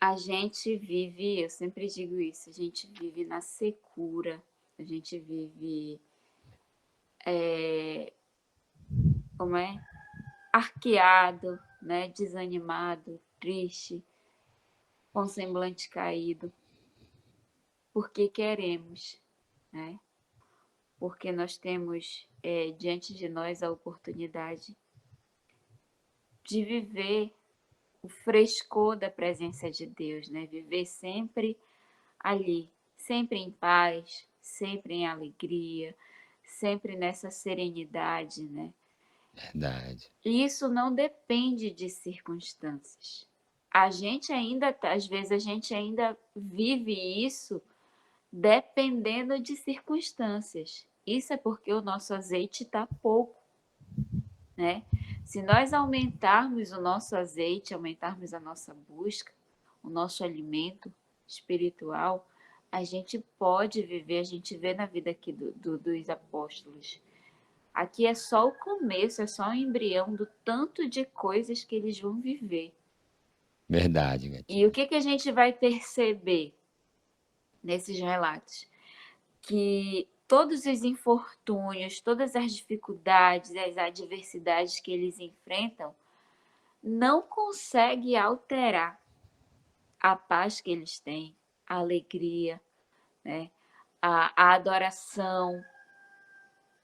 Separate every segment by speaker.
Speaker 1: A gente vive, eu sempre digo isso, a gente vive na secura, a gente vive, como é? Arqueado, né? Desanimado, triste, com semblante caído, porque queremos, né? Porque nós temos diante de nós a oportunidade de viver o frescor da presença de Deus, né? Viver sempre ali, sempre em paz, sempre em alegria, sempre nessa serenidade, né?
Speaker 2: Verdade.
Speaker 1: E isso não depende de circunstâncias. A gente ainda, às vezes a gente ainda vive isso dependendo de circunstâncias. Isso é porque o nosso azeite está pouco, né? Se nós aumentarmos o nosso azeite, aumentarmos a nossa busca, o nosso alimento espiritual, a gente pode viver, a gente vê na vida aqui dos apóstolos. Aqui é só o começo, é só o embrião do tanto de coisas que eles vão viver.
Speaker 2: Verdade,
Speaker 1: E o
Speaker 2: gatinho.
Speaker 1: que a gente vai perceber nesses relatos? Que todos os infortúnios, todas as dificuldades, as adversidades que eles enfrentam, não consegue alterar a paz que eles têm, a alegria, né? A adoração,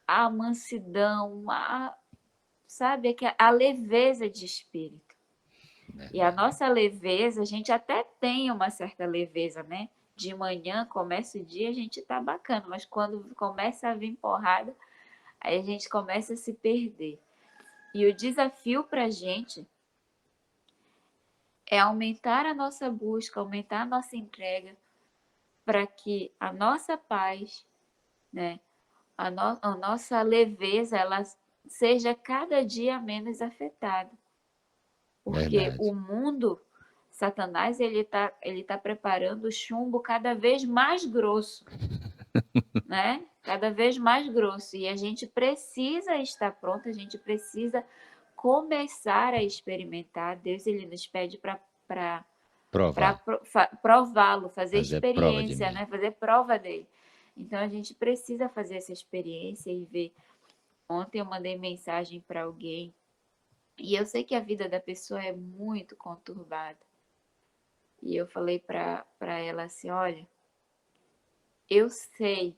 Speaker 1: a mansidão, sabe, a leveza de espírito. E a
Speaker 2: Verdade.
Speaker 1: nossa leveza, a gente até tem uma certa leveza, né? De manhã, começa o dia, a gente tá bacana, mas quando começa a vir porrada, aí a gente começa a se perder. E o desafio para a gente é aumentar a nossa busca, aumentar a nossa entrega, para que a nossa paz, né, a nossa leveza, ela seja cada dia menos afetada. Porque o
Speaker 2: Verdade.
Speaker 1: mundo, Satanás, ele tá preparando o chumbo cada vez mais grosso, né? Cada vez mais grosso. E a gente precisa estar pronto, a gente precisa começar a experimentar. Deus, ele nos pede para
Speaker 2: Provar.
Speaker 1: prová-lo, fazer
Speaker 2: Fazer prova de
Speaker 1: experiência,
Speaker 2: mim.
Speaker 1: né? Fazer prova dele. Então a gente precisa fazer essa experiência e ver. Ontem eu mandei mensagem para alguém e eu sei que a vida da pessoa é muito conturbada. E eu falei para ela assim, olha, eu sei,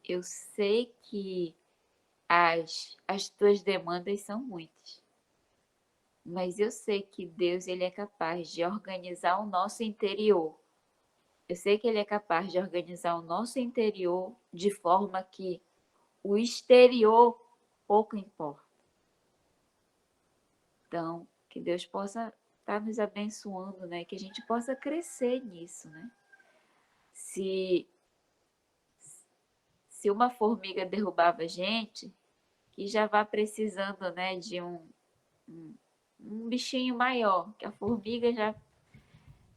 Speaker 1: eu sei que as tuas demandas são muitas, mas eu sei que Deus ele é capaz de organizar o nosso interior. Eu sei que ele é capaz de organizar o nosso interior de forma que o exterior pouco importa. Então, que Deus possa estar nos abençoando, né? Que a gente possa crescer nisso, né? Se, se uma formiga derrubava a gente, que já vá precisando, né, de um bichinho maior, que a formiga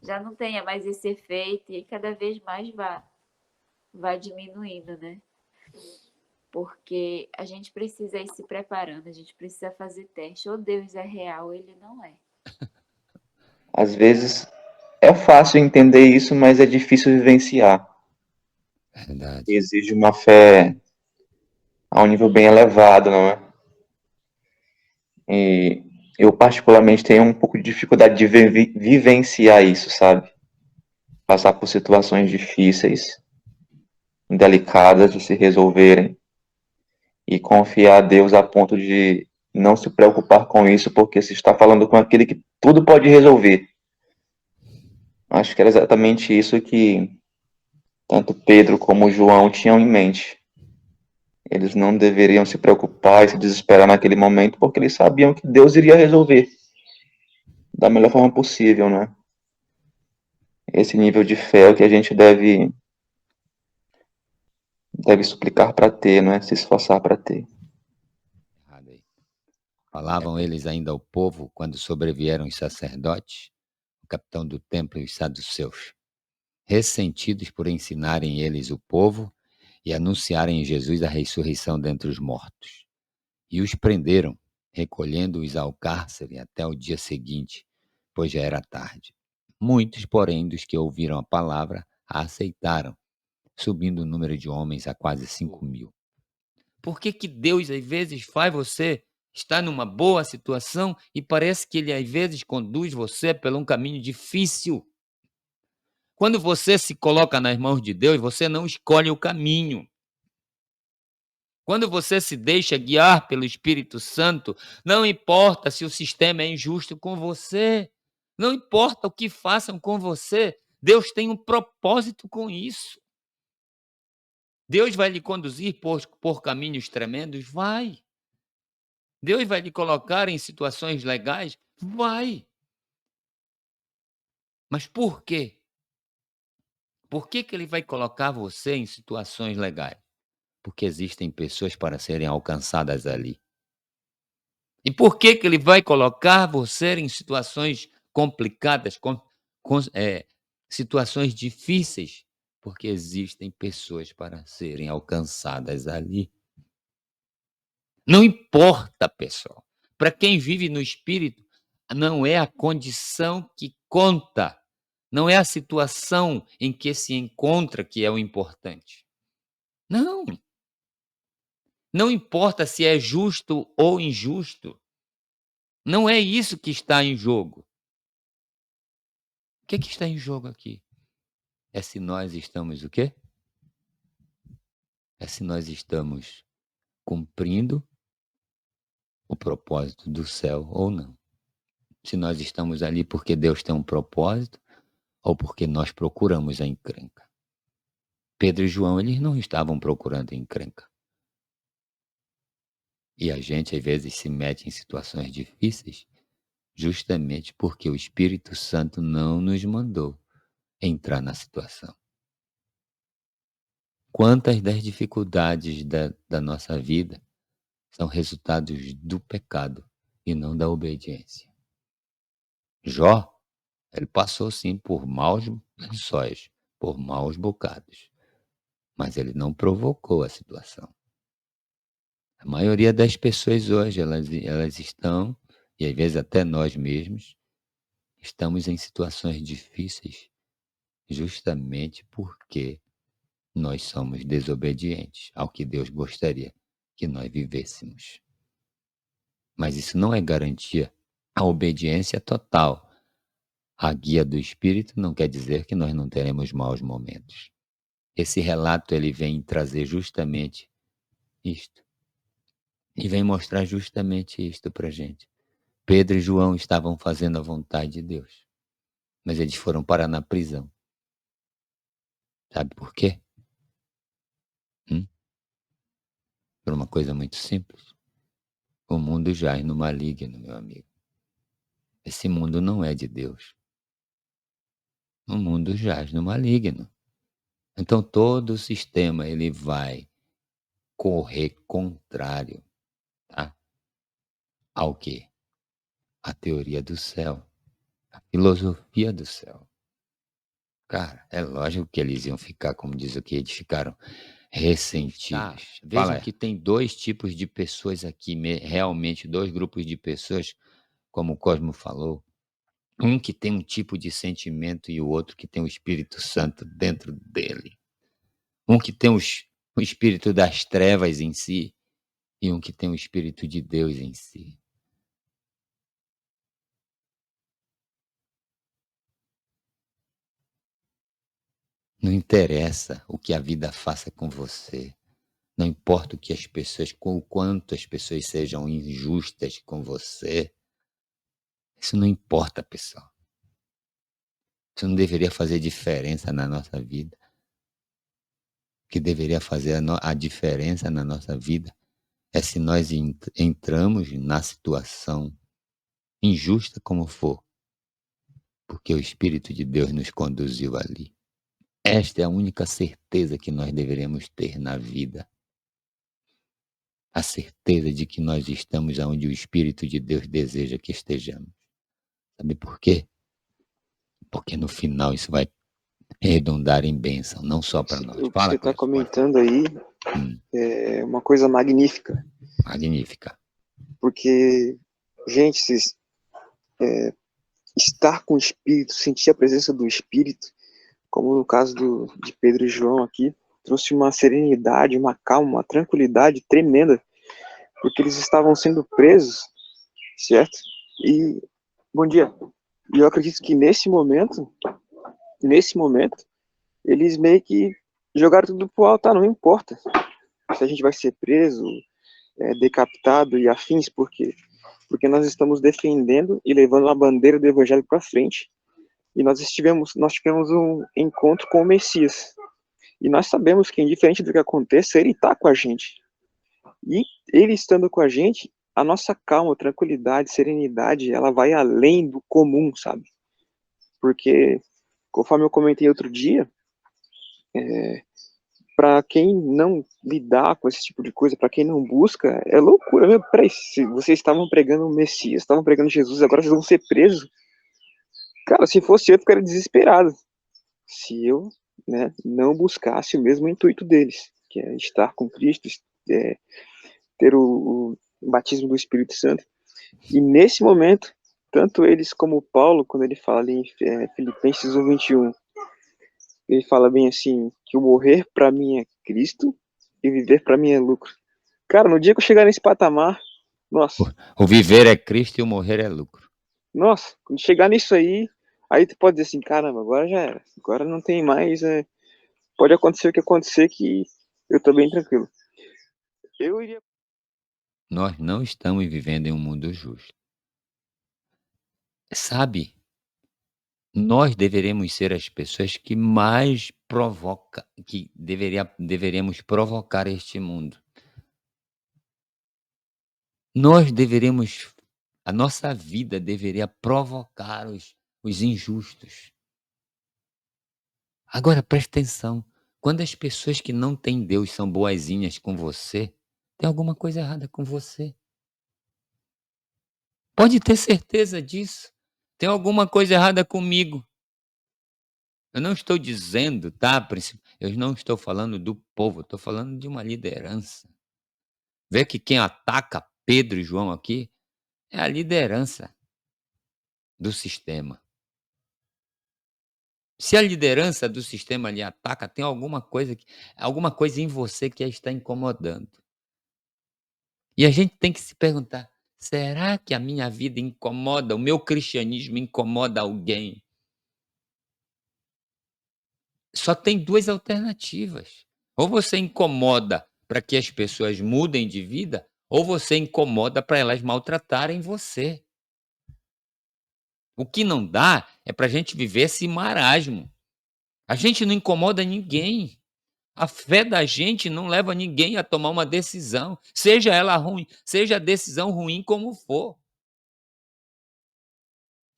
Speaker 1: já não tenha mais esse efeito e cada vez mais vá diminuindo, né? Porque a gente precisa ir se preparando, a gente precisa fazer teste. Ou Deus é real, ele não é.
Speaker 3: Às vezes é fácil entender isso, mas é difícil vivenciar.
Speaker 2: Verdade.
Speaker 3: Exige uma fé a um nível bem elevado, não é? E eu particularmente tenho um pouco de dificuldade de vivenciar isso, sabe? Passar por situações difíceis, delicadas de se resolverem e confiar a Deus a ponto de não se preocupar com isso, porque se está falando com aquele que tudo pode resolver. Acho que era exatamente isso que tanto Pedro como João tinham em mente. Eles não deveriam se preocupar e se desesperar naquele momento, porque eles sabiam que Deus iria resolver da melhor forma possível, né? Esse nível de fé é o que a gente deve suplicar para ter, não é? Se esforçar para ter.
Speaker 2: Errado aí. Falavam eles ainda ao povo quando sobrevieram os sacerdotes, o capitão do templo e os saduceus, ressentidos por ensinarem eles o povo e anunciarem em Jesus a ressurreição dentre os mortos. E os prenderam, recolhendo-os ao cárcere até o dia seguinte, pois já era tarde. Muitos, porém, dos que ouviram a palavra, a aceitaram, subindo o número de homens a quase 5.000. Por que que Deus, às vezes, faz você estar numa boa situação e parece que Ele, às vezes, conduz você por um caminho difícil? Quando você se coloca nas mãos de Deus, você não escolhe o caminho. Quando você se deixa guiar pelo Espírito Santo, não importa se o sistema é injusto com você, não importa o que façam com você, Deus tem um propósito com isso. Deus vai lhe conduzir por caminhos tremendos? Vai. Deus vai lhe colocar em situações legais? Vai. Mas por quê? Por que que Ele vai colocar você em situações legais? Porque existem pessoas para serem alcançadas ali. E por que que Ele vai colocar você em situações complicadas, situações difíceis? Porque existem pessoas para serem alcançadas ali. Não importa, pessoal. Para quem vive no Espírito, não é a condição que conta. Não é a situação em que se encontra que é o importante. Não. Não importa se é justo ou injusto. Não é isso que está em jogo. O que está em jogo aqui? É se nós estamos o quê? É se nós estamos cumprindo o propósito do céu ou não. Se nós estamos ali porque Deus tem um propósito ou porque nós procuramos a encrenca. Pedro e João, eles não estavam procurando a encrenca. E a gente, às vezes, se mete em situações difíceis justamente porque o Espírito Santo não nos mandou entrar na situação. Quantas das dificuldades da nossa vida são resultados do pecado e não da obediência? Jó, ele passou sim por maus lençóis, por maus bocados, mas ele não provocou a situação. A maioria das pessoas hoje, elas estão, e às vezes até nós mesmos, estamos em situações difíceis justamente porque nós somos desobedientes ao que Deus gostaria que nós vivêssemos. Mas isso não é garantia. A obediência total à guia do Espírito não quer dizer que nós não teremos maus momentos. Esse relato ele vem trazer justamente isto. E vem mostrar justamente isto para a gente. Pedro e João estavam fazendo a vontade de Deus, mas eles foram parar na prisão. Sabe por quê? Por uma coisa muito simples. O mundo jaz no maligno, meu amigo. Esse mundo não é de Deus. O mundo jaz no maligno. Então todo o sistema ele vai correr contrário, tá? Ao quê? A teoria do céu, a filosofia do céu. Cara, é lógico que eles iam ficar, como diz aqui, eles ficaram ressentidos. Vejam que tem dois tipos de pessoas aqui, realmente dois grupos de pessoas, como o Cosmo falou. Um que tem um tipo de sentimento e o outro que tem o Espírito Santo dentro dele. Um que tem o espírito das trevas em si e um que tem o Espírito de Deus em si. Não interessa o que a vida faça com você. Não importa o quanto as pessoas sejam injustas com você. Isso não importa, pessoal. Isso não deveria fazer diferença na nossa vida. O que deveria fazer a diferença na nossa vida é se nós entramos na situação, injusta como for, porque o Espírito de Deus nos conduziu ali. Esta é a única certeza que nós deveremos ter na vida. A certeza de que nós estamos onde o Espírito de Deus deseja que estejamos. Sabe por quê? Porque no final isso vai redundar em bênção, não só para nós.
Speaker 4: O que você está comentando aí é uma coisa magnífica.
Speaker 2: Magnífica.
Speaker 4: Porque, gente, estar com o Espírito, sentir a presença do Espírito, como no caso de Pedro e João aqui, trouxe uma serenidade, uma calma, uma tranquilidade tremenda, porque eles estavam sendo presos, certo? E, bom dia, e eu acredito que nesse momento, eles meio que jogaram tudo pro alto, tá? Não importa se a gente vai ser preso, decapitado e afins, porque nós estamos defendendo e levando a bandeira do evangelho para frente, e nós tivemos um encontro com o Messias. E nós sabemos que, indiferente do que aconteça, ele está com a gente. E ele estando com a gente, a nossa calma, tranquilidade, serenidade, ela vai além do comum, sabe? Porque, conforme eu comentei outro dia, para quem não lidar com esse tipo de coisa, para quem não busca, é loucura. Meu, peraí, se vocês estavam pregando o Messias, estavam pregando Jesus, agora vocês vão ser presos. Cara, se fosse eu ficaria desesperado. Se eu, né, não buscasse o mesmo intuito deles, que é estar com Cristo, ter o batismo do Espírito Santo. E nesse momento, tanto eles como Paulo, quando ele fala ali em Filipenses 1:21, ele fala bem assim, que o morrer para mim é Cristo e viver para mim é lucro. Cara, no dia que eu chegar nesse patamar, nossa,
Speaker 2: O viver é Cristo e o morrer é lucro.
Speaker 4: quando chegar nisso aí tu pode dizer assim, caramba, agora já era, agora não tem mais, pode acontecer o que acontecer que eu tô bem tranquilo. Eu iria...
Speaker 2: Nós não estamos vivendo em um mundo justo. Sabe, nós deveremos ser as pessoas que mais deveríamos provocar este mundo. Nós deveremos A nossa vida deveria provocar os injustos. Agora preste atenção, quando as pessoas que não têm Deus são boazinhas com você, tem alguma coisa errada com você. Pode ter certeza disso. Tem alguma coisa errada comigo. Eu não estou dizendo, tá? Eu não estou falando do povo, estou falando de uma liderança. Vê que quem ataca Pedro e João aqui é a liderança do sistema. Se a liderança do sistema lhe ataca, tem alguma coisa em você que a está incomodando. E a gente tem que se perguntar: será que a minha vida incomoda, o meu cristianismo incomoda alguém? Só tem 2 alternativas. Ou você incomoda para que as pessoas mudem de vida, ou você incomoda para elas maltratarem você. O que não dá é para a gente viver esse marasmo. A gente não incomoda ninguém. A fé da gente não leva ninguém a tomar uma decisão, seja ela ruim, seja a decisão ruim como for.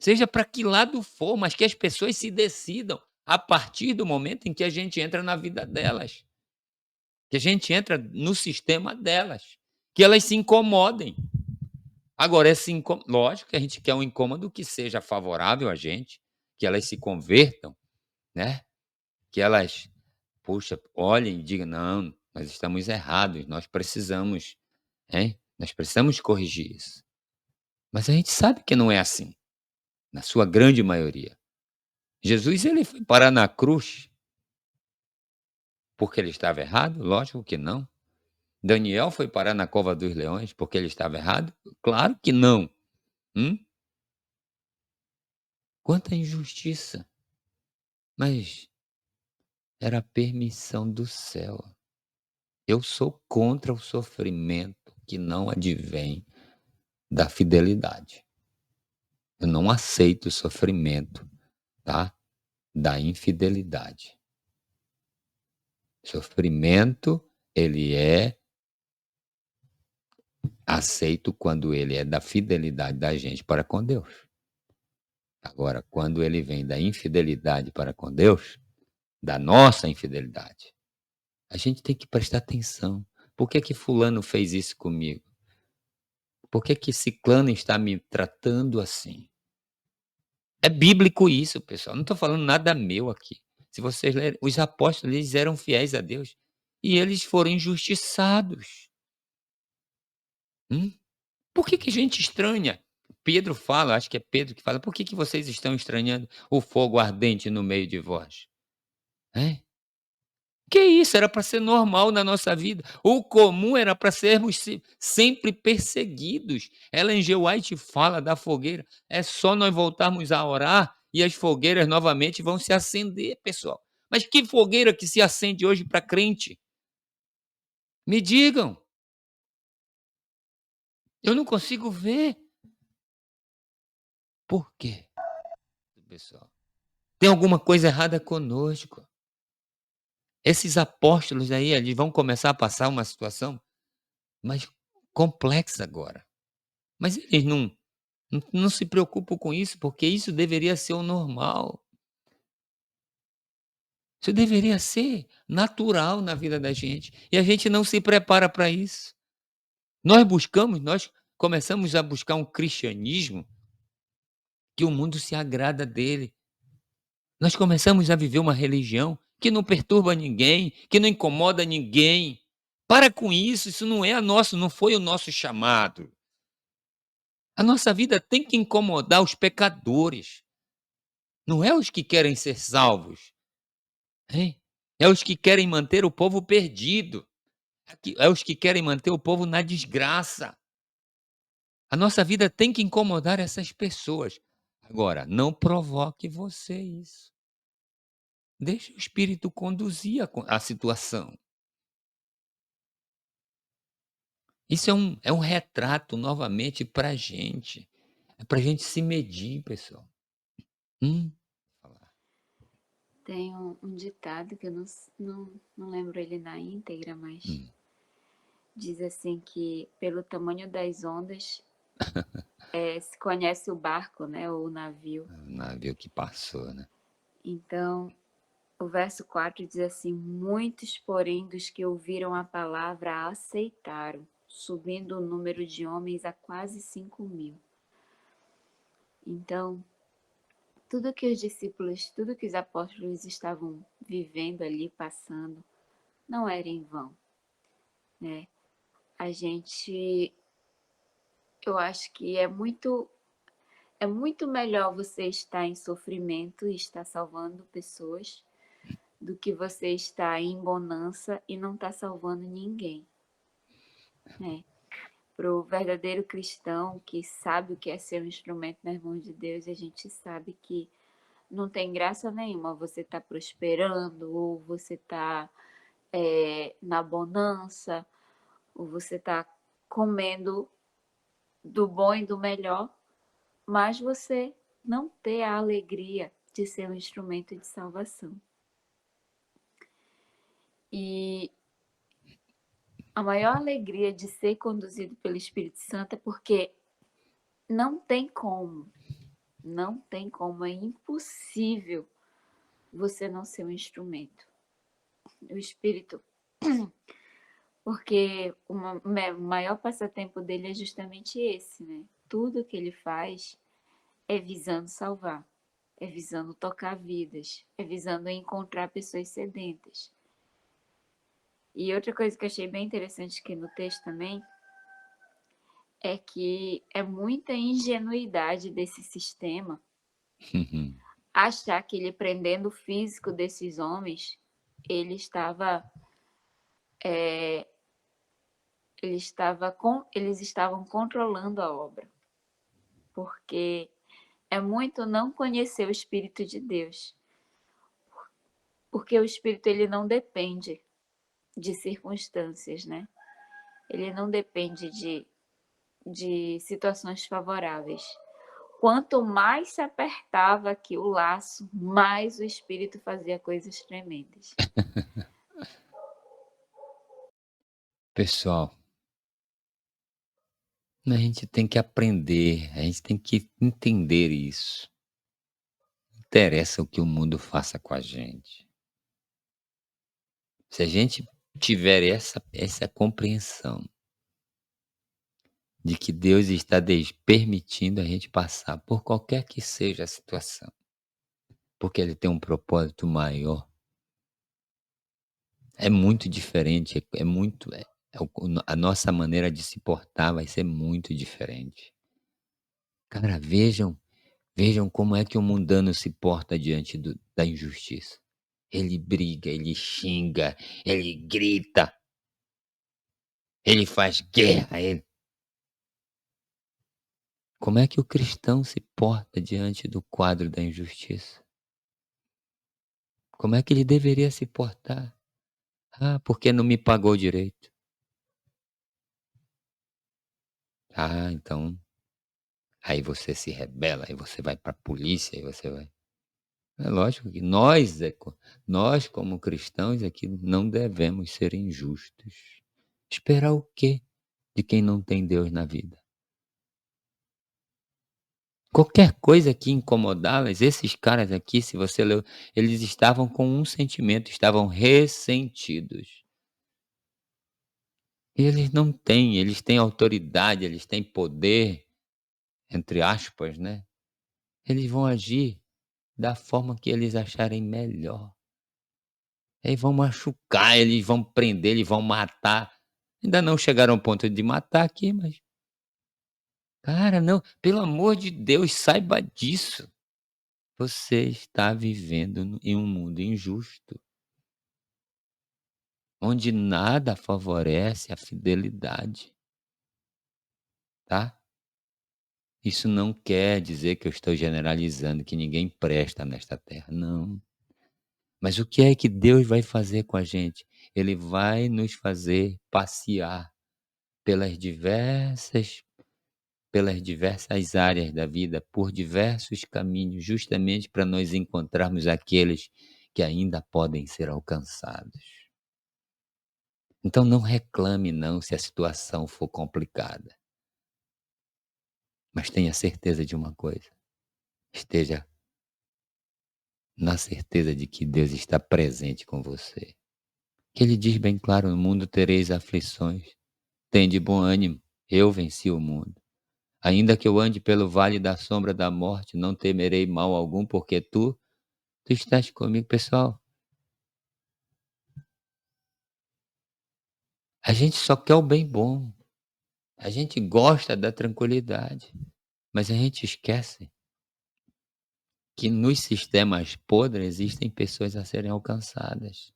Speaker 2: Seja para que lado for, mas que as pessoas se decidam a partir do momento em que a gente entra na vida delas. Que a gente entra no sistema delas, que elas se incomodem. Agora, lógico que a gente quer um incômodo que seja favorável a gente, que elas se convertam, né? Que elas, puxa, olhem e digam: não, nós estamos errados, nós precisamos, hein? Nós precisamos corrigir isso. Mas a gente sabe que não é assim, na sua grande maioria. Jesus, ele foi parar na cruz porque ele estava errado? Lógico que não. Daniel foi parar na cova dos leões porque ele estava errado? Claro que não. Hum? Quanta injustiça. Mas era a permissão do céu. Eu sou contra o sofrimento que não advém da fidelidade. Eu não aceito o sofrimento, tá? Da infidelidade. Sofrimento, ele é aceito quando ele é da fidelidade da gente para com Deus. Agora, quando ele vem da infidelidade para com Deus, da nossa infidelidade, a gente tem que prestar atenção. Por que que fulano fez isso comigo? Por que que ciclano está me tratando assim? É bíblico isso, pessoal. Não estou falando nada meu aqui. Se vocês lerem, os apóstolos, eles eram fiéis a Deus e eles foram injustiçados. Por que que gente estranha Pedro fala, acho que é Pedro que fala: "Por que vocês estão estranhando o fogo ardente no meio de vós?" Hein? Que isso, era para ser normal na nossa vida. O comum era para sermos sempre perseguidos. Ellen G. White fala da fogueira. É só nós voltarmos a orar e as fogueiras novamente vão se acender, pessoal. Mas que fogueira que se acende hoje para crente? Me digam. Eu não consigo ver. Por quê, pessoal? Tem alguma coisa errada conosco. Esses apóstolos aí, eles vão começar a passar uma situação mais complexa agora. Mas eles não se preocupam com isso, porque isso deveria ser o normal. Isso deveria ser natural na vida da gente. E a gente não se prepara para isso. Nós começamos a buscar um cristianismo que o mundo se agrada dele. Nós começamos a viver uma religião que não perturba ninguém, que não incomoda ninguém. Para com isso não é não foi o nosso chamado. A nossa vida tem que incomodar os pecadores, não é os que querem ser salvos, hein? É os que querem manter o povo perdido, é os que querem manter o povo na desgraça. A nossa vida tem que incomodar essas pessoas. Agora, não provoque você isso. Deixe o Espírito conduzir a situação. Isso é um retrato, novamente, para a gente. É para a gente se medir, pessoal.
Speaker 1: Tem um ditado que eu não lembro ele na íntegra, mas diz assim que pelo tamanho das ondas se conhece o barco, né, ou o navio.
Speaker 2: O navio que passou, né?
Speaker 1: Então, o verso 4 diz assim: muitos, porém, dos que ouviram a palavra a aceitaram, subindo o número de homens a quase 5.000. Então, tudo que os discípulos, tudo que os apóstolos estavam vivendo ali, passando, não era em vão, né? Eu acho que é muito melhor você estar em sofrimento e estar salvando pessoas do que você estar em bonança e não estar salvando ninguém, né? Para o verdadeiro cristão que sabe o que é ser um instrumento nas mãos de Deus, a gente sabe que não tem graça nenhuma você estar prosperando ou você estar na bonança ou você estar comendo do bom e do melhor, mas você não ter a alegria de ser um instrumento de salvação. E a maior alegria de ser conduzido pelo Espírito Santo é porque não tem como, é impossível você não ser um instrumento. O Espírito, porque o maior passatempo dele é justamente esse, né? Tudo que ele faz é visando salvar, é visando tocar vidas, é visando encontrar pessoas sedentas. E outra coisa que eu achei bem interessante aqui no texto também é que é muita ingenuidade desse sistema achar que ele prendendo o físico desses homens, eles estavam controlando a obra. Porque é muito não conhecer o Espírito de Deus. Porque o Espírito ele não depende de circunstâncias, né? Ele não depende de situações favoráveis. Quanto mais se apertava aqui o laço, mais o Espírito fazia coisas tremendas.
Speaker 2: Pessoal, a gente tem que aprender, a gente tem que entender isso. Não interessa o que o mundo faça com a gente. Se a gente tiver essa compreensão de que Deus está permitindo a gente passar por qualquer que seja a situação, porque Ele tem um propósito maior, é muito diferente, a nossa maneira de se portar vai ser muito diferente. Cara, vejam como é que o mundano se porta diante da injustiça. Ele briga, ele xinga, ele grita, ele faz guerra. Como é que o cristão se porta diante do quadro da injustiça? Como é que ele deveria se portar? Ah, porque não me pagou direito. Ah, então. Aí você se rebela, aí você vai para a polícia, aí você vai. É lógico que nós como cristãos aqui não devemos ser injustos. Esperar o quê de quem não tem Deus na vida? Qualquer coisa que incomodá-las, esses caras aqui, se você leu, eles estavam com um sentimento, estavam ressentidos. E eles têm autoridade, eles têm poder, entre aspas, né? Eles vão agir da forma que eles acharem melhor. Aí vão machucar, eles vão prender, eles vão matar. Ainda não chegaram ao ponto de matar aqui, mas, cara, não, pelo amor de Deus, saiba disso. Você está vivendo em um mundo injusto, onde nada favorece a fidelidade, tá? Isso não quer dizer que eu estou generalizando, que ninguém presta nesta terra, não. Mas o que é que Deus vai fazer com a gente? Ele vai nos fazer passear pelas diversas áreas da vida, por diversos caminhos, justamente para nós encontrarmos aqueles que ainda podem ser alcançados. Então não reclame não se a situação for complicada, mas tenha certeza de uma coisa, esteja na certeza de que Deus está presente com você. Que ele diz bem claro: "No mundo tereis aflições, tende bom ânimo, eu venci o mundo. Ainda que eu ande pelo vale da sombra da morte, não temerei mal algum, porque tu estás comigo". Pessoal, a gente só quer o bem bom, a gente gosta da tranquilidade, mas a gente esquece que nos sistemas podres existem pessoas a serem alcançadas.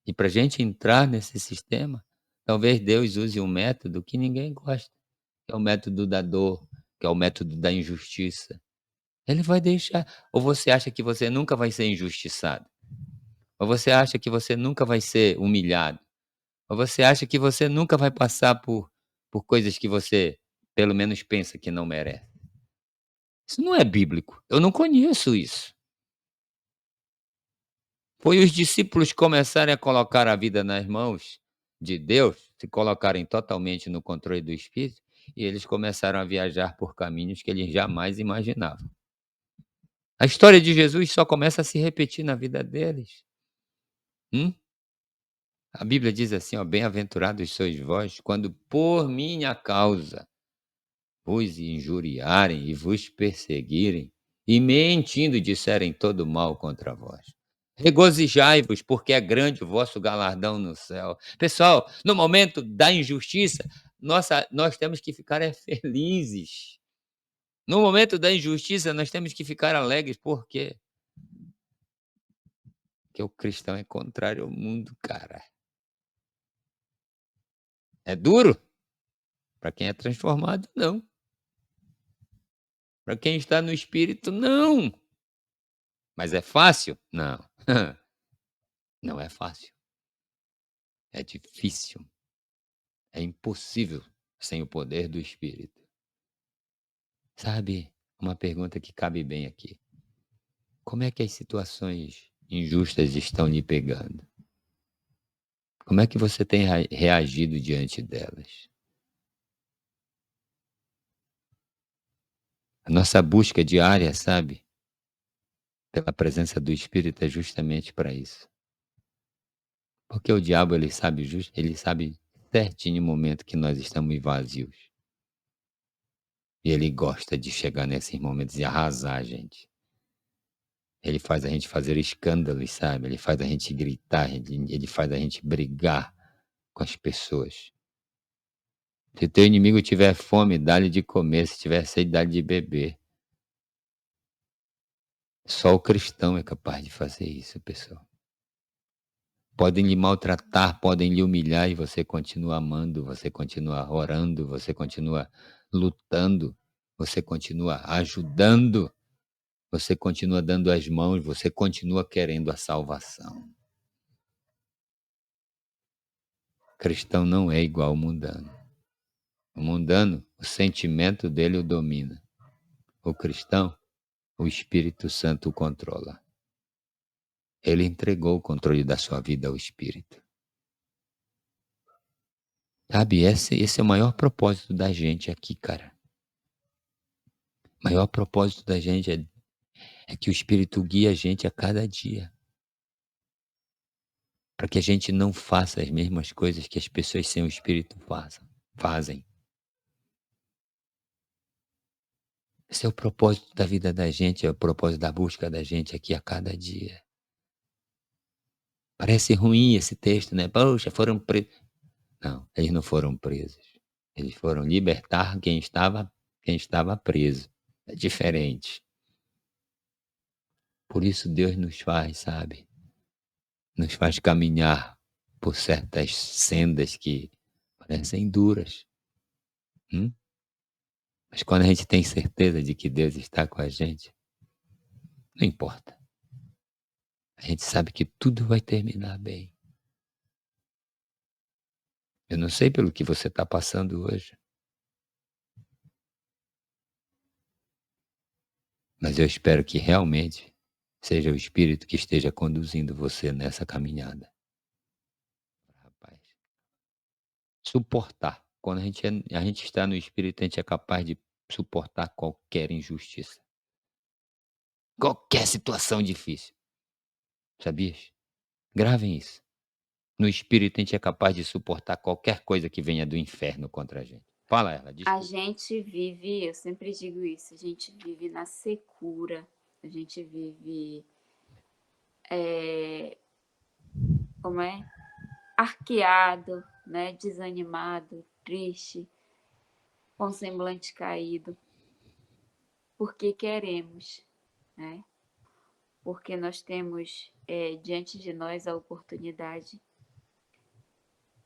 Speaker 2: E para a gente entrar nesse sistema, talvez Deus use um método que ninguém gosta, que é o método da dor, que é o método da injustiça. Ele vai deixar. Ou você acha que você nunca vai ser injustiçado? Ou você acha que você nunca vai ser humilhado? Ou você acha que você nunca vai passar por coisas que você, pelo menos, pensa que não merece? Isso não é bíblico. Eu não conheço isso. Foi os discípulos começarem a colocar a vida nas mãos de Deus, se colocarem totalmente no controle do Espírito, e eles começaram a viajar por caminhos que eles jamais imaginavam. A história de Jesus só começa a se repetir na vida deles. Hum? A Bíblia diz assim, ó: "Bem-aventurados sois vós, quando por minha causa vos injuriarem e vos perseguirem, e mentindo disserem todo mal contra vós. Regozijai-vos, porque é grande o vosso galardão no céu". Pessoal, no momento da injustiça, nós temos que ficar felizes. No momento da injustiça, nós temos que ficar alegres. Por quê? Porque o cristão é contrário ao mundo, cara. É duro? Para quem é transformado, não. Para quem está no espírito, não. Mas é fácil? Não. Não é fácil. É difícil. É impossível sem o poder do espírito. Sabe, uma pergunta que cabe bem aqui: como é que as situações injustas estão lhe pegando? Como é que você tem reagido diante delas? A nossa busca diária, sabe, pela presença do Espírito é justamente para isso. Porque o diabo, ele sabe certinho o momento que nós estamos vazios. E ele gosta de chegar nesses momentos e arrasar a gente. Ele faz a gente fazer escândalos, sabe, ele faz a gente gritar, ele faz a gente brigar com as pessoas. Se teu inimigo tiver fome, dá-lhe de comer, se tiver sede, dá-lhe de beber. Só o cristão é capaz de fazer isso, pessoal. Podem lhe maltratar, podem lhe humilhar e você continua amando, você continua orando, você continua lutando, você continua ajudando, você continua dando as mãos, você continua querendo a salvação. Cristão não é igual ao mundano. O mundano, o sentimento dele o domina. O cristão, o Espírito Santo o controla. Ele entregou o controle da sua vida ao Espírito. Sabe, esse é o maior propósito da gente aqui, cara. O maior propósito da gente é que o Espírito guie a gente a cada dia. Para que a gente não faça as mesmas coisas que as pessoas sem o Espírito fazem. Esse é o propósito da vida da gente, é o propósito da busca da gente aqui a cada dia. Parece ruim esse texto, né? Poxa, foram presos. Não, eles não foram presos. Eles foram libertar quem estava preso. É diferente. Por isso Deus nos faz, sabe? Nos faz caminhar por certas sendas que parecem duras. Mas quando a gente tem certeza de que Deus está com a gente, não importa. A gente sabe que tudo vai terminar bem. Eu não sei pelo que você está passando hoje. Mas eu espero que realmente seja o Espírito que esteja conduzindo você nessa caminhada. Rapaz. Suportar. Quando a gente está no Espírito, a gente é capaz de suportar qualquer injustiça. Qualquer situação difícil. Sabias? Gravem isso. No Espírito, a gente é capaz de suportar qualquer coisa que venha do inferno contra a gente. Fala, ela,
Speaker 1: A
Speaker 2: desculpa.
Speaker 1: gente vive, eu sempre digo isso, a gente vive na secura, a gente vive, como é? Arqueado, né? Desanimado, triste, com semblante caído, porque queremos, né? Porque nós temos diante de nós a oportunidade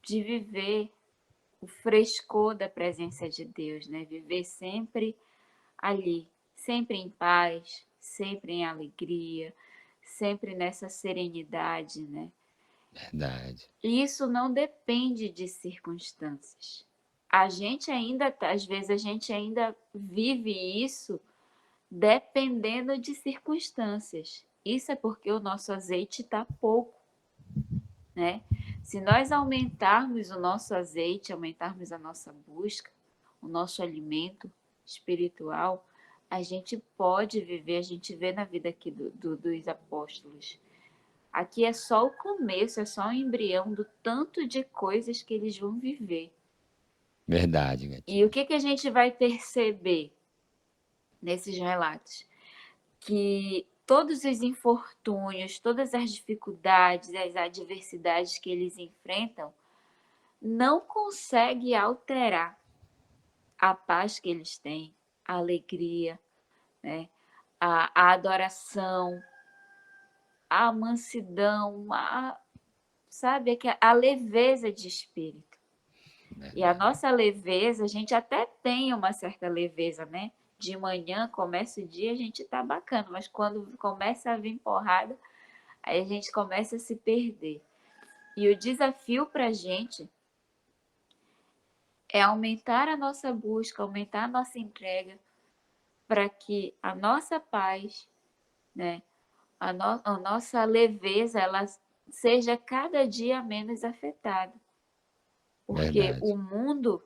Speaker 1: de viver o frescor da presença de Deus, né? Viver sempre ali, sempre em paz, sempre em alegria, sempre nessa serenidade, né?
Speaker 2: Verdade.
Speaker 1: E isso não depende de circunstâncias. A gente ainda, às vezes a gente ainda vive isso dependendo de circunstâncias. Isso é porque o nosso azeite está pouco, né? Se nós aumentarmos o nosso azeite, aumentarmos a nossa busca, o nosso alimento espiritual, a gente pode viver, a gente vê na vida aqui dos apóstolos. Aqui é só o começo, é só o embrião do tanto de coisas que eles vão viver.
Speaker 2: Verdade,
Speaker 1: E
Speaker 2: gatinho.
Speaker 1: o que a gente vai perceber nesses relatos? Que todos os infortúnios, todas as dificuldades, as adversidades que eles enfrentam, não consegue alterar a paz que eles têm, a alegria, né? a adoração, a mansidão, sabe, a leveza de espírito.
Speaker 2: Verdade.
Speaker 1: E a nossa leveza, a gente até tem uma certa leveza, né? De manhã, começa o dia, a gente tá bacana, mas quando começa a vir porrada, aí a gente começa a se perder. E o desafio para a gente é aumentar a nossa busca, aumentar a nossa entrega, para que a nossa paz, né, a nossa leveza, ela seja cada dia menos afetada. Porque
Speaker 2: Verdade.
Speaker 1: o mundo,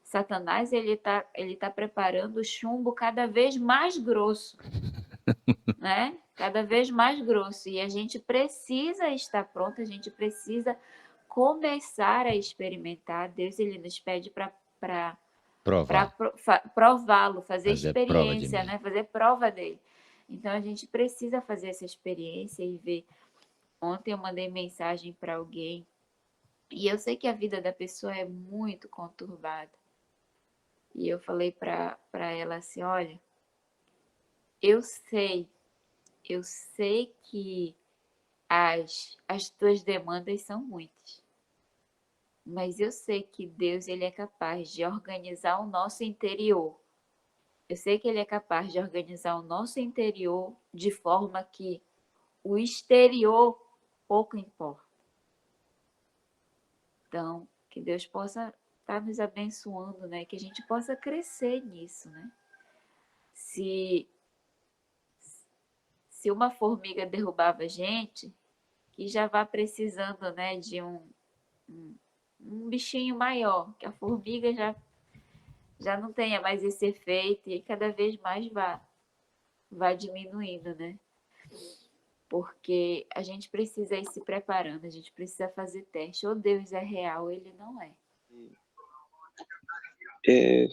Speaker 1: Satanás, ele tá preparando o chumbo cada vez mais grosso, né? Cada vez mais grosso. E a gente precisa estar pronto, a gente precisa começar a experimentar. Deus, ele nos pede para
Speaker 2: Provar.
Speaker 1: prová-lo, fazer
Speaker 2: Fazer prova de
Speaker 1: experiência,
Speaker 2: mim.
Speaker 1: né? Fazer prova dele. Então a gente precisa fazer essa experiência e ver. Ontem eu mandei mensagem para alguém e eu sei que a vida da pessoa é muito conturbada, E eu falei para ela assim, olha, eu sei que as tuas demandas são muitas, mas eu sei que Deus ele é capaz de organizar o nosso interior. Eu sei que ele é capaz de organizar o nosso interior de forma que o exterior pouco importa. Então, que Deus possa estar nos abençoando, né? Que a gente possa crescer nisso, né? Se uma formiga derrubava a gente, que já vá precisando, né, de um bichinho maior, que a formiga já não tenha mais esse efeito e cada vez mais vá diminuindo, né? Porque a gente precisa ir se preparando, a gente precisa fazer teste. Ou Deus é real, ou ele não é.
Speaker 4: É,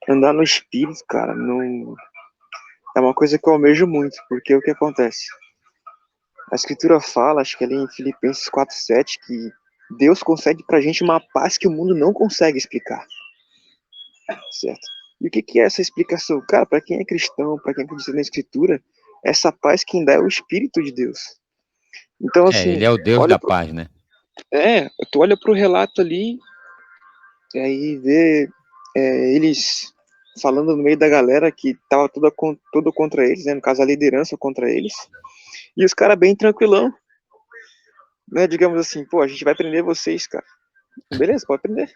Speaker 4: andar no espírito, cara, não é uma coisa que eu almejo muito, porque o que acontece? A escritura fala, acho que ali em Filipenses 4:7, que Deus concede pra gente uma paz que o mundo não consegue explicar, certo? E o que é essa explicação? Cara, para quem é cristão, para quem acredita na escritura, essa paz quem dá é o Espírito de Deus. Então, assim,
Speaker 2: Ele é o Deus
Speaker 4: olha
Speaker 2: da
Speaker 4: pro,
Speaker 2: paz, né?
Speaker 4: tu olha pro relato ali, e aí vê eles falando no meio da galera que tava tudo contra eles, né? No caso, a liderança contra eles. E os caras bem tranquilão, né? Digamos assim, pô, a gente vai prender vocês, cara. Beleza, pode prender,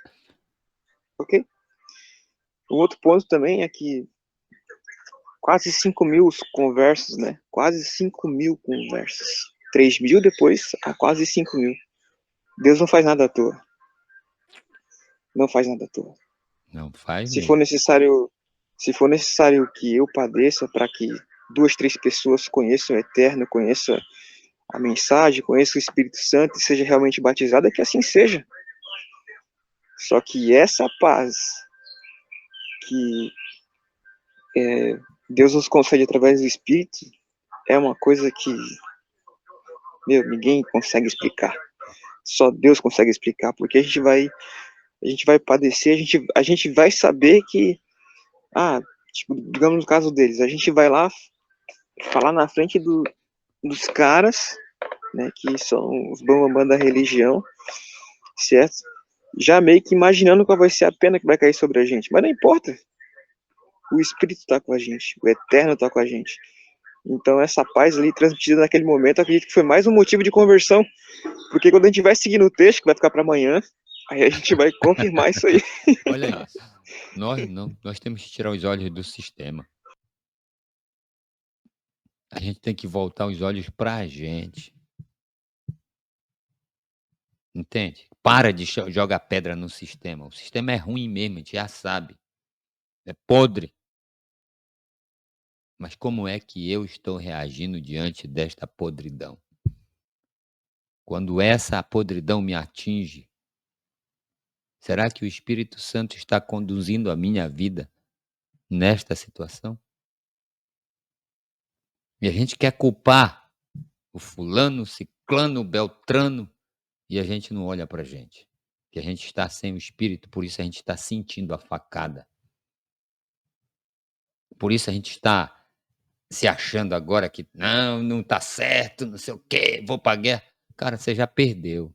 Speaker 4: ok? Um outro ponto também é que quase 5.000 conversos, né? Quase 5.000 conversos. 3.000 depois a quase 5.000. Deus não faz nada à toa. Não faz nada à toa.
Speaker 2: Não faz
Speaker 4: Se for
Speaker 2: mesmo.
Speaker 4: necessário, se for necessário que eu padeça para que 2, 3 pessoas conheçam o Eterno, conheçam a mensagem, conheçam o Espírito Santo e seja realmente batizada, que assim seja. Só que essa paz que Deus nos concede através do Espírito é uma coisa que, meu, ninguém consegue explicar. Só Deus consegue explicar, porque a gente vai padecer, a gente vai saber que, tipo, digamos no caso deles, a gente vai lá falar na frente dos caras, né, que são os bambambam da religião, certo? Já meio que imaginando qual vai ser a pena que vai cair sobre a gente, mas não importa, o Espírito está com a gente, o Eterno está com a gente. Então essa paz ali transmitida naquele momento, eu acredito que foi mais um motivo de conversão, porque quando a gente vai seguir o texto, que vai ficar para amanhã, aí a gente vai confirmar isso aí.
Speaker 2: Olha isso. Nós temos que tirar os olhos do sistema. A gente tem que voltar os olhos para a gente. Entende? Para de jogar pedra no sistema. O sistema é ruim mesmo, a gente já sabe. É podre. Mas como é que eu estou reagindo diante desta podridão? Quando essa podridão me atinge, será que o Espírito Santo está conduzindo a minha vida nesta situação? E a gente quer culpar o fulano, o ciclano, o beltrano, e a gente não olha pra gente. Que a gente está sem o Espírito, por isso a gente está sentindo a facada. Por isso a gente está se achando agora que não tá certo, não sei o quê, vou pra guerra. Cara, você já perdeu.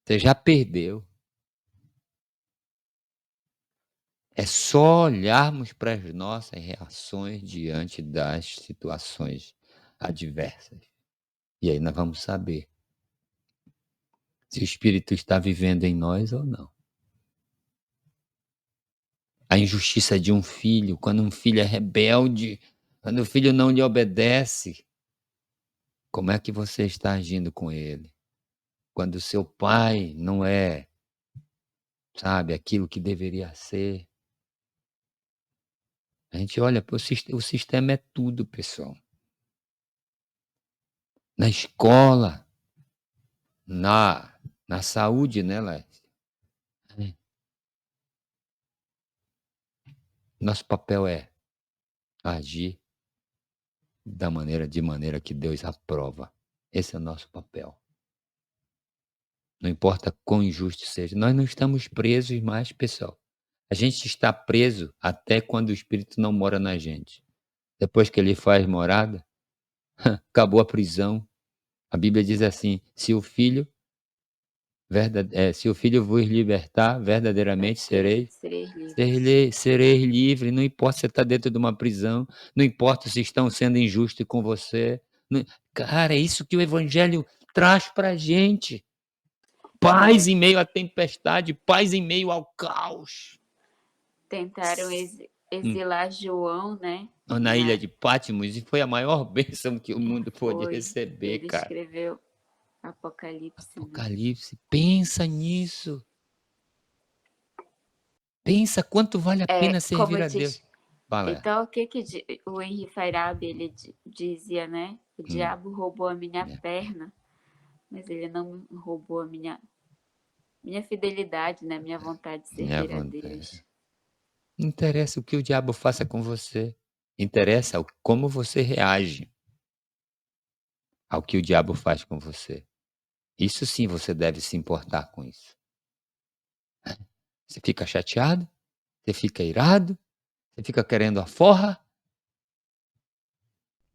Speaker 2: Você já perdeu. É só olharmos para as nossas reações diante das situações adversas. E aí nós vamos saber se o Espírito está vivendo em nós ou não. A injustiça de um filho, quando um filho é rebelde, quando o filho não lhe obedece, como é que você está agindo com ele? Quando o seu pai não é, sabe, aquilo que deveria ser. A gente olha, o sistema é tudo, pessoal. Na escola, na saúde, né, Lécio? Nosso papel é agir de maneira que Deus aprova. Esse é o nosso papel. Não importa quão injusto seja. Nós não estamos presos mais, pessoal. A gente está preso até quando o Espírito não mora na gente. Depois que ele faz morada, acabou a prisão. A Bíblia diz assim: se o Filho vos libertar, verdadeiramente sereis
Speaker 1: Sereis livres.
Speaker 2: Sereis livre, não importa se você está dentro de uma prisão, não importa se estão sendo injustos com você. Cara, é isso que o Evangelho traz para a gente. Paz em meio à tempestade, paz em meio ao caos.
Speaker 1: Tentaram exilar João, né?
Speaker 2: Na ilha de Patmos, e foi a maior bênção que o mundo pôde
Speaker 1: Foi.
Speaker 2: receber,
Speaker 1: Ele
Speaker 2: cara.
Speaker 1: escreveu Apocalipse. Né?
Speaker 2: Apocalipse, pensa nisso. Pensa quanto vale a pena servir a Deus. Fala.
Speaker 1: Então, o que o Henri Fayrabi ele dizia, né? O diabo roubou a minha perna, mas ele não roubou a minha fidelidade, né? Minha vontade de servir a Deus.
Speaker 2: Não interessa o que o diabo faça com você. Interessa como você reage ao que o diabo faz com você. Isso sim você deve se importar com isso. Você fica chateado? Você fica irado? Você fica querendo a forra?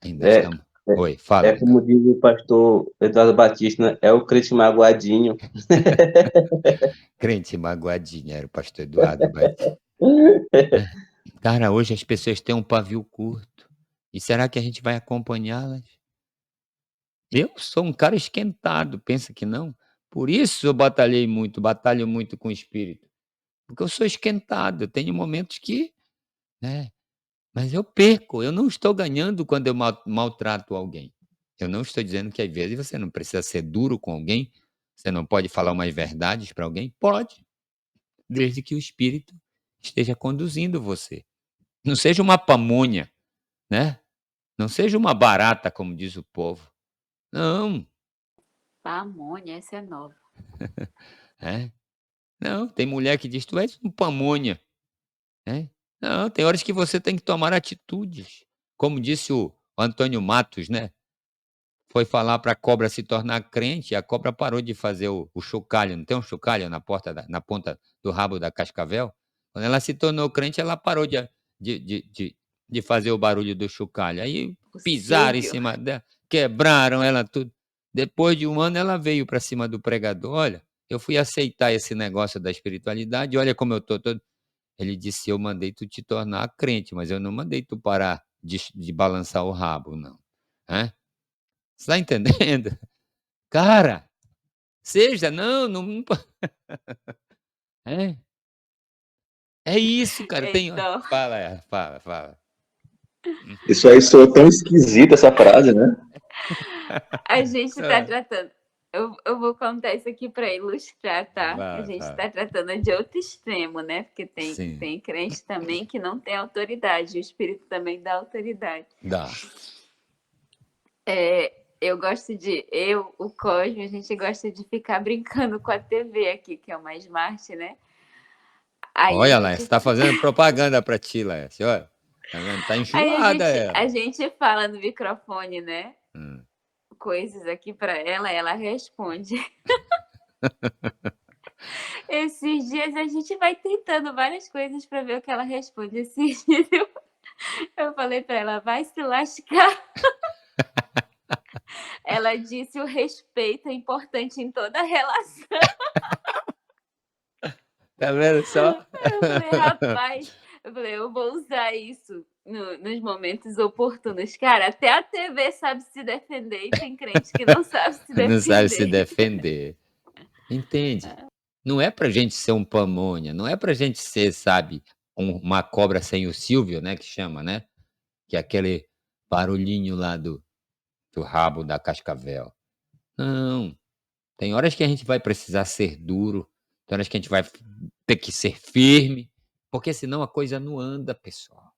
Speaker 2: Ainda estamos. Oi, fala.
Speaker 5: Como diz o pastor Eduardo Batista, né? É o crente magoadinho.
Speaker 2: Crente magoadinho, era o pastor Eduardo Batista. Cara, hoje as pessoas têm um pavio curto. E será que a gente vai acompanhá-las? Eu sou um cara esquentado, pensa que não? Por isso eu batalho muito com o espírito. Porque eu sou esquentado, eu tenho momentos que, né, mas eu perco, eu não estou ganhando quando eu maltrato alguém. Eu não estou dizendo que às vezes você não precisa ser duro com alguém, você não pode falar umas verdades para alguém? Pode, desde que o espírito esteja conduzindo você. Não seja uma pamonha, né? Não seja uma barata, como diz o povo. Não.
Speaker 1: Pamonha, essa é nova.
Speaker 2: É? Não, tem mulher que diz, tu és um pamonha. É? Não, tem horas que você tem que tomar atitudes. Como disse o Antônio Matos, né? Foi falar para a cobra se tornar crente, e a cobra parou de fazer o chocalho. Não tem um chocalho na ponta do rabo da cascavel? Quando ela se tornou crente, ela parou de fazer o barulho do chocalho. Aí pisaram em cima dela, quebraram ela tudo. Depois de um ano, ela veio para cima do pregador. Olha, eu fui aceitar esse negócio da espiritualidade, olha como eu estou todo. Ele disse, eu mandei tu te tornar crente, mas eu não mandei tu parar de balançar o rabo, não. Hã? Você tá entendendo? Cara, seja, não é. É isso, cara, tem
Speaker 1: Então,
Speaker 2: fala.
Speaker 3: Isso aí soou tão esquisito, essa frase, né?
Speaker 1: a gente tá tratando. Eu vou contar isso aqui para ilustrar, tá? A gente
Speaker 2: Vai.
Speaker 1: tá tratando de outro extremo, né? Porque
Speaker 2: Sim.
Speaker 1: tem crente também que não tem autoridade. O Espírito também dá autoridade.
Speaker 2: Dá.
Speaker 1: Eu gosto o Cosme, a gente gosta de ficar brincando com a TV aqui, que é uma Smart, né? Aí
Speaker 2: Olha,
Speaker 1: a
Speaker 2: Laércio,
Speaker 1: gente,
Speaker 2: tá fazendo propaganda pra ti, Laércio, olha. Tá vendo? Tá
Speaker 1: aí
Speaker 2: enjoada ela.
Speaker 1: a gente fala no microfone, né?
Speaker 2: Hum.
Speaker 1: Coisas aqui para ela responde. Esses dias a gente vai tentando várias coisas para ver o que ela responde. Esses dias eu falei para ela, vai se lascar. Ela disse, o respeito é importante em toda relação.
Speaker 2: Tá vendo só?
Speaker 1: Eu falei, rapaz, eu vou usar isso nos momentos oportunos. Cara, até a TV sabe se defender e tem crente que não sabe se defender.
Speaker 2: Não sabe se defender. Entende? Não é pra gente ser um pamonha, não é pra gente ser, sabe, uma cobra sem o Silvio, né, que chama, né? Que é aquele barulhinho lá do rabo da cascavel. Não. Tem horas que a gente vai precisar ser duro, tem horas que a gente vai ter que ser firme, porque senão a coisa não anda, pessoal.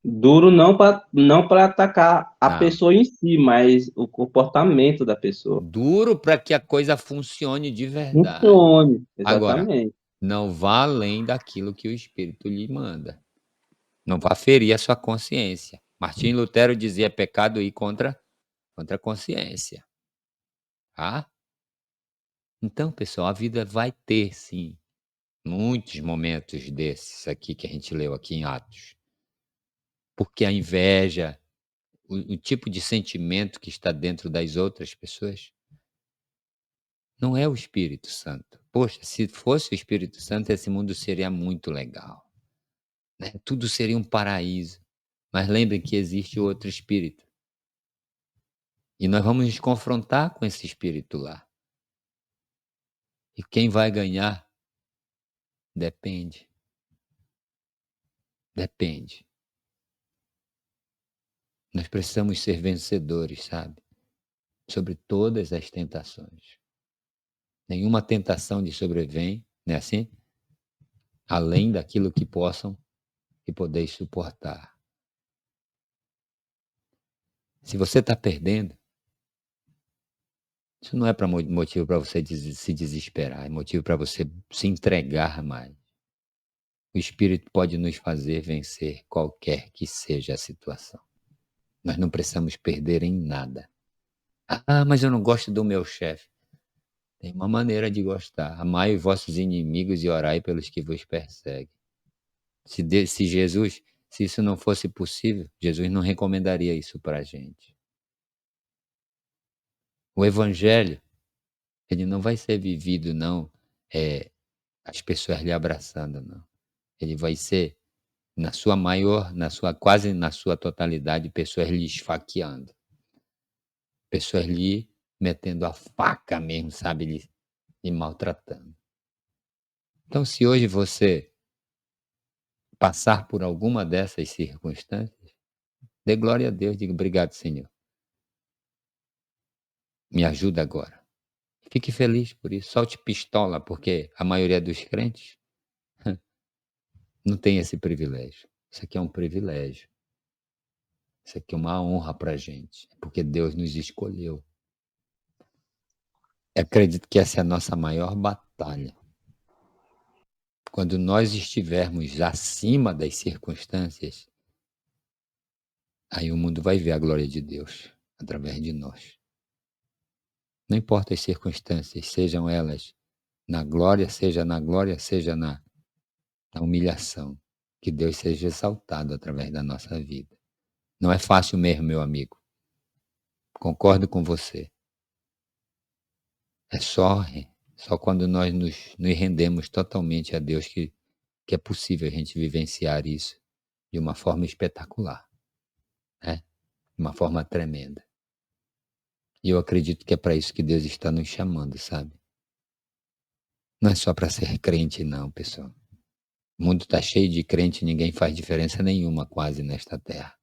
Speaker 5: Duro não para atacar a
Speaker 2: Não.
Speaker 5: pessoa em si, mas o comportamento da pessoa.
Speaker 2: Duro para que a coisa funcione de verdade.
Speaker 5: Funcione,
Speaker 2: Agora,
Speaker 5: exatamente.
Speaker 2: não vá além daquilo que o Espírito lhe manda. Não vá ferir a sua consciência. Martim Lutero dizia pecado ir contra a consciência. Tá? Então, pessoal, a vida vai ter, sim, muitos momentos desses aqui que a gente leu aqui em Atos. Porque a inveja, o tipo de sentimento que está dentro das outras pessoas, não é o Espírito Santo. Poxa, se fosse o Espírito Santo, esse mundo seria muito legal, né? Tudo seria um paraíso. Mas lembrem que existe outro espírito. E nós vamos nos confrontar com esse espírito lá. E quem vai ganhar depende. Depende. Nós precisamos ser vencedores, sabe? Sobre todas as tentações. Nenhuma tentação lhe sobrevém, não é assim? Além daquilo que podeis suportar. Se você está perdendo, isso não é motivo para você se desesperar, é motivo para você se entregar mais. O Espírito pode nos fazer vencer qualquer que seja a situação. Nós não precisamos perder em nada. Ah, mas eu não gosto do meu chefe. Tem uma maneira de gostar. Amai os vossos inimigos e orai pelos que vos perseguem. Se isso não fosse possível, Jesus não recomendaria isso para a gente. O Evangelho, ele não vai ser vivido, não, as pessoas lhe abraçando, não. Ele vai ser, quase na sua totalidade, pessoas lhe esfaqueando. Pessoas lhe metendo a faca mesmo, sabe, lhe maltratando. Então, se hoje você passar por alguma dessas circunstâncias, dê glória a Deus, diga obrigado, Senhor. Me ajuda agora. Fique feliz por isso. Solte pistola, porque a maioria dos crentes não tem esse privilégio. Isso aqui é um privilégio. Isso aqui é uma honra para a gente, porque Deus nos escolheu. Eu acredito que essa é a nossa maior batalha. Quando nós estivermos acima das circunstâncias, aí o mundo vai ver a glória de Deus através de nós. Não importa as circunstâncias, sejam elas na glória, seja na humilhação, que Deus seja exaltado através da nossa vida. Não é fácil mesmo, meu amigo. Concordo com você. É só quando nós nos rendemos totalmente a Deus que é possível a gente vivenciar isso de uma forma espetacular, né? De uma forma tremenda. E eu acredito que é para isso que Deus está nos chamando, sabe? Não é só para ser crente, não, pessoal. O mundo está cheio de crente e ninguém faz diferença nenhuma quase nesta terra.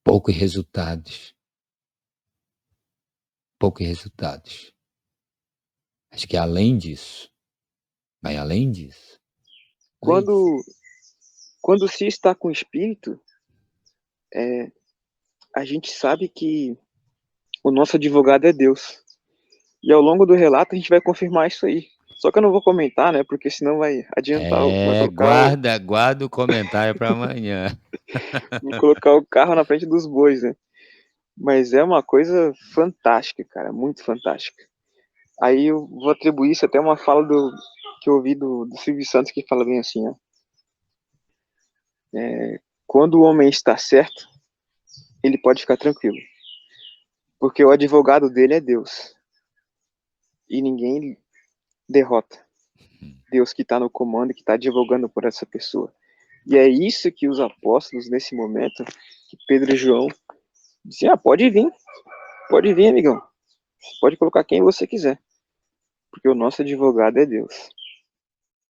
Speaker 2: Poucos resultados. Poucos resultados. Acho que além disso, vai além disso.
Speaker 4: Quando se está com o Espírito, a gente sabe que o nosso advogado é Deus. E ao longo do relato a gente vai confirmar isso aí. Só que eu não vou comentar, né? Porque senão vai adiantar, vai
Speaker 2: Guarda o comentário para amanhã.
Speaker 4: colocar o carro na frente dos bois, né? Mas é uma coisa fantástica, cara, muito fantástica. Aí eu vou atribuir isso até uma fala que eu ouvi do Silvio Santos, que fala bem assim, ó. Quando o homem está certo, ele pode ficar tranquilo. Porque o advogado dele é Deus. E ninguém derrota. Deus que está no comando, que está advogando por essa pessoa. E é isso que os apóstolos, nesse momento, que Pedro e João diziam, pode vir, amigão. Pode colocar quem você quiser. Porque o nosso advogado é Deus.